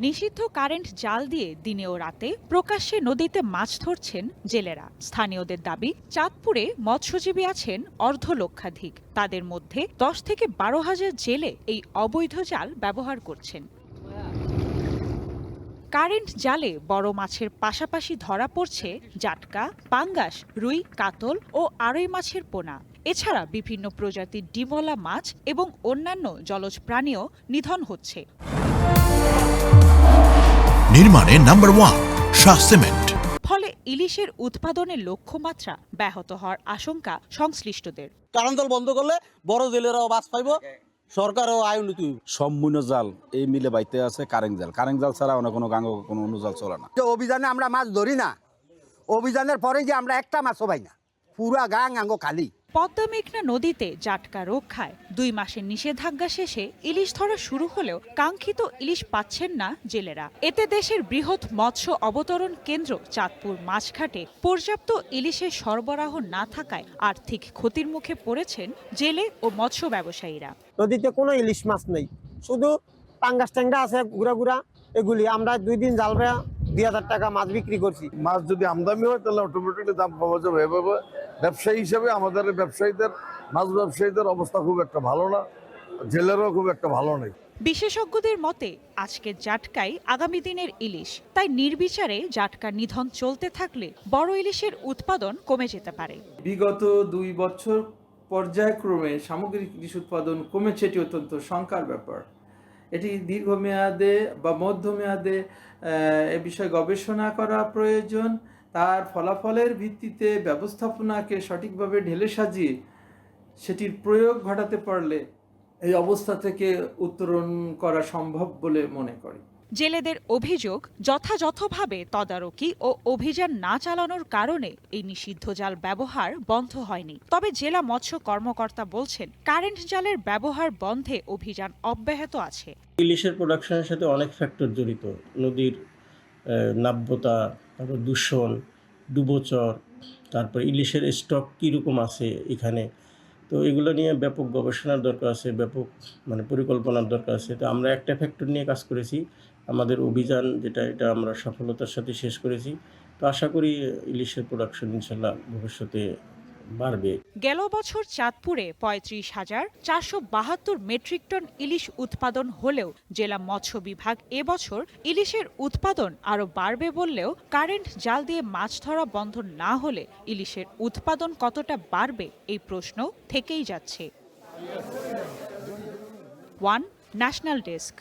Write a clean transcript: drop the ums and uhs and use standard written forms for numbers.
নিষিদ্ধ কারেন্ট জাল দিয়ে দিনে ও রাতে প্রকাশ্যে নদীতে মাছ ধরছেন জেলেরা। স্থানীয়দের দাবি, চাঁদপুরে মৎস্যজীবী আছেন অর্ধলক্ষাধিক। তাদের মধ্যে 10 থেকে 12,000 জেলে এই অবৈধ জাল ব্যবহার করছেন। কারেন্ট জালে বড় মাছের পাশাপাশি ধরা পড়ছে জাটকা, পাঙ্গাস, রুই, কাতল ও আড়ই মাছের পোনা। এছাড়া বিভিন্ন প্রজাতির ডিমলা মাছ এবং অন্যান্য জলজ প্রাণীও নিধন হচ্ছে। নির্মাণে নাম্বার 1 শাহ সিমেন্ট। ফলে ইলিশের উৎপাদনের লক্ষ্যমাত্রা ব্যাহত হওয়ার আশঙ্কা সংশ্লিষ্টদের। কারেন্ট জাল বন্ধ করলে বড় জেলেরাও বাস পাইব, সরকারও আয় উন্নতি। সম্পূর্ণ জাল এই মিলে বাইতে আছে কারেন্ট জাল ছাড়া অন্য কোনো গাঙ্গ কোনো অন্য জাল চলে না। অভিযানে আমরা মাছ ধরি না, অভিযানের পরে যে আমরা একটা মাছও পাই না, পুরা গাঙ্গ খালি। পদ্মা মেঘনা নদীতে জাটকা রক্ষায় 2 মাসের নিষেধাজ্ঞা শেষে ইলিশ ধরা শুরু হলেও কাঙ্ক্ষিত ইলিশ পাচ্ছেন না জেলেরা। এতে দেশের বৃহৎ মৎস্য অবতরণ কেন্দ্র চাঁদপুর মাছঘাটে পর্যাপ্ত ইলিশের সরবরাহ না থাকায় আর্থিক ক্ষতির মুখে পড়েছেন জেলে ও মৎস্য ব্যবসায়ীরা। নদীতে কোনো ইলিশ মাছ নেই, শুধু পাঙ্গাস ট্যাংরা আছে গুড়া এগুলি। আমরা 2 দিন জাল বেয়া 2,000 টাকা মাছ বিক্রি করছি। মাছ যদি আমদানি হয় তাহলে অটোমেটিকলি দাম পাওয়া যাবে। এভাবে ব্যবসায়ী হিসেবে আমাদের ব্যবসায়ীদের, মাছ ব্যবসায়ীদের অবস্থা খুব একটা ভালো না, জেলেরও খুব একটা ভালো নেই। বিশেষজ্ঞদের মতে আজকের জাটকাই আগামী দিনের ইলিশ। তাই নির্বিচারে জাটকা নিধন চলতে থাকলে বড় ইলিশের উৎপাদন কমে যেতে পারে। বিগত 2 বছর পর্যায়ক্রমে সামগ্রিক ইলিশ উৎপাদন কমেছে, এটি অত্যন্ত শঙ্কার ব্যাপার। এটি দীর্ঘমেয়াদে বা মধ্যমেয়াদে এ বিষয়ে গবেষণা করা প্রয়োজন। তার ফলাফলের ভিত্তিতে ব্যবস্থাপনাকে সঠিকভাবে ঢেলে সাজিয়ে সেটির প্রয়োগ ঘটাতে পারলে এই অবস্থা থেকে উত্তরণ করা সম্ভব বলে মনে করি। জেলেদের অভিযোগ, যথাযথভাবে তদারকি ও অভিযান না চালানোর কারণে এই নিষিদ্ধ জাল ব্যবহার বন্ধ হয়নি। তবে জেলা মৎস্য কর্মকর্তা বলছেন, কারেন্ট জালের ব্যবহার বন্ধে অভিযান অব্যাহত আছে। ইলিশের প্রোডাকশনের সাথে অনেক ফ্যাক্টর জড়িত। নদীর নাব্যতা, তারপর দূষণ, ডুবোচর, তারপর ইলিশের স্টক কীরকম আছে এখানে। তো এগুলো নিয়ে ব্যাপক গবেষণার দরকার আছে, ব্যাপক পরিকল্পনার দরকার আছে। তো আমরা একটা ফ্যাক্টর নিয়ে কাজ করেছি, আমাদের অভিযান এটা আমরা সফলতার সাথে শেষ করেছি। তো আশা করি ইলিশের প্রোডাকশন ইনশাল্লাহ ভবিষ্যতে বাড়বে। গেল বছর চাঁদপুরে 35,472 মেট্রিক টন ইলিশ উৎপাদন হলেও জেলা মৎস্য বিভাগ এবছর ইলিশের উৎপাদন আরও বাড়বে বললেও কারেন্ট জাল দিয়ে মাছ ধরা বন্ধ না হলে ইলিশের উৎপাদন কতটা বাড়বে এই প্রশ্ন থেকেই যাচ্ছে। One national desk.